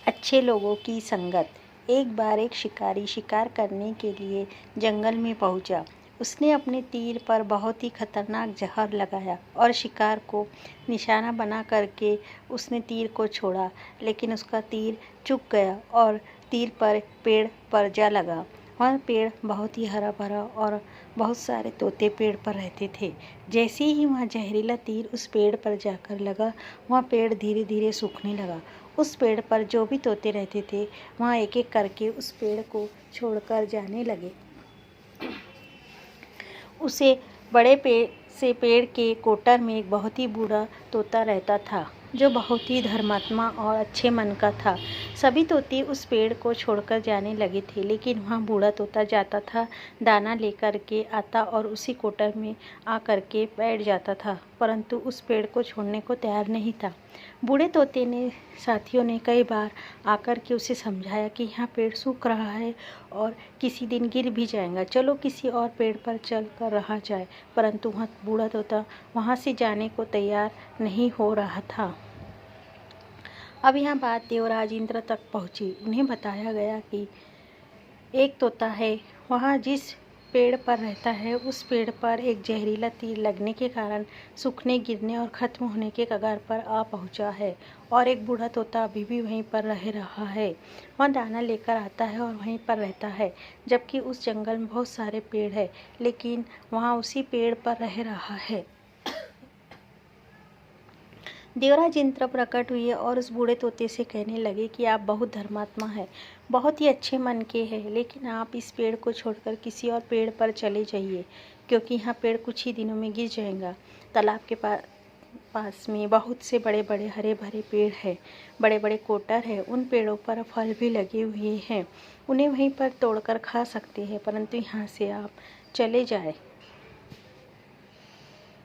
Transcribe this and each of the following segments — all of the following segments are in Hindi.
अच्छे लोगों की संगत। एक बार एक शिकारी शिकार करने के लिए जंगल में पहुंचा। उसने अपने तीर पर बहुत ही खतरनाक जहर लगाया और शिकार को निशाना बना करके उसने तीर को छोड़ा, लेकिन उसका तीर चूक गया और तीर पर पेड़ पर जा लगा। वह पेड़ बहुत ही हरा भरा और बहुत सारे तोते पेड़ पर रहते थे। जैसे ही वह जहरीला तीर उस पेड़ पर जाकर लगा, वह पेड़ धीरे धीरे सूखने लगा। उस पेड़ पर जो भी तोते रहते थे, वह एक एक करके उस पेड़ को छोड़कर जाने लगे। उसे बड़े पेड़ के कोटर में एक बहुत ही बूढ़ा तोता रहता था, जो बहुत ही धर्मात्मा और अच्छे मन का था। सभी तोते उस पेड़ को छोड़कर जाने लगे थे, लेकिन वहाँ बूढ़ा तोता जाता था, दाना लेकर के आता और उसी कोटर में आ करके बैठ जाता था, परंतु उस पेड़ को छोड़ने को तैयार नहीं था। बूढ़े तोते ने साथियों ने कई बार आकर के उसे समझाया कि यहाँ पेड़ सूख रहा है और किसी दिन गिर भी जाएगा, चलो किसी और पेड़ पर चल कर रहा जाए, परंतु वह बूढ़ा तोता वहाँ से जाने को तैयार नहीं हो रहा था। अब यह बात देवराज इंद्र तक पहुँची। उन्हें बताया गया कि एक तोता है, वहाँ जिस पेड़ पर रहता है उस पेड़ पर एक जहरीला तीर लगने के कारण सूखने, गिरने और ख़त्म होने के कगार पर आ पहुँचा है, और एक बूढ़ा तोता अभी भी वहीं पर रह रहा है। वह दाना लेकर आता है और वहीं पर रहता है, जबकि उस जंगल में बहुत सारे पेड़ है, लेकिन वहाँ उसी पेड़ पर रह रहा है। देवराज इंद्र प्रकट हुए और उस बूढ़े तोते से कहने लगे कि आप बहुत धर्मात्मा है, बहुत ही अच्छे मन के हैं, लेकिन आप इस पेड़ को छोड़कर किसी और पेड़ पर चले जाइए, क्योंकि यहाँ पेड़ कुछ ही दिनों में गिर जाएगा। तालाब के पास में बहुत से बड़े बड़े हरे भरे पेड़ हैं, बड़े बड़े कोटर हैं, उन पेड़ों पर फल भी लगे हुए हैं, उन्हें वहीं पर तोड़कर खा सकते हैं, परंतु यहाँ से आप चले जाए।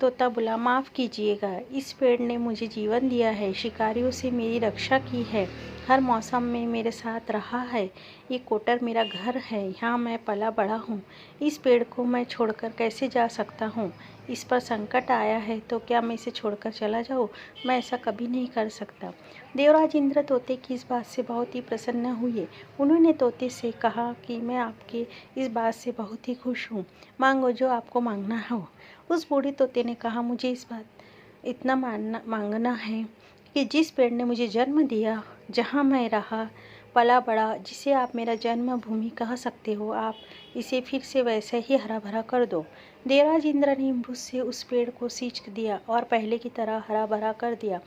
तोता बोला, माफ़ कीजिएगा, इस पेड़ ने मुझे जीवन दिया है, शिकारियों से मेरी रक्षा की है, हर मौसम में मेरे साथ रहा है, ये कोटर मेरा घर है, यहाँ मैं पला बड़ा हूँ, इस पेड़ को मैं छोड़कर कैसे जा सकता हूँ? इस पर संकट आया है तो क्या मैं इसे छोड़कर चला जाऊँ? मैं ऐसा कभी नहीं कर सकता। देवराज इंद्र तोते की इस बात से बहुत ही प्रसन्न हुए। उन्होंने तोते से कहा कि मैं आपके इस बात से बहुत ही खुश हूँ, मांगो जो आपको मांगना हो। उस बूढ़े तोते ने कहा, मुझे इस बात इतना मांगना है कि जिस पेड़ ने मुझे जन्म दिया, जहाँ मैं रहा पला बड़ा, जिसे आप मेरा जन्मभूमि कह सकते हो, आप इसे फिर से वैसे ही हरा भरा कर दो। देवराज इंद्र ने इम्रुद से उस पेड़ को सींच दिया और पहले की तरह हरा भरा कर दिया।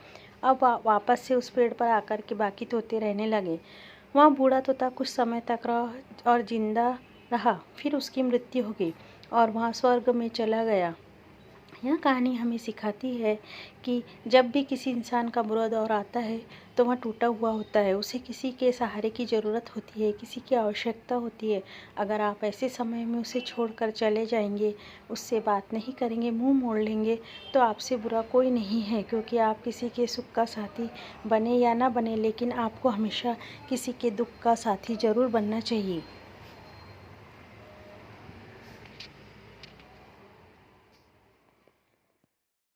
अब वापस से उस पेड़ पर आकर के बाकी तोते रहने लगे। वहाँ बूढ़ा तोता कुछ समय तक रहा और जिंदा रहा, फिर उसकी मृत्यु हो गई और वहाँ स्वर्ग में चला गया। यह कहानी हमें सिखाती है कि जब भी किसी इंसान का बुरा दौर आता है तो वह टूटा हुआ होता है, उसे किसी के सहारे की ज़रूरत होती है, किसी की आवश्यकता होती है। अगर आप ऐसे समय में उसे छोड़कर चले जाएंगे, उससे बात नहीं करेंगे, मुंह मोड़ लेंगे, तो आपसे बुरा कोई नहीं है, क्योंकि आप किसी के सुख का साथी बने या ना बने, लेकिन आपको हमेशा किसी के दुख का साथी ज़रूर बनना चाहिए।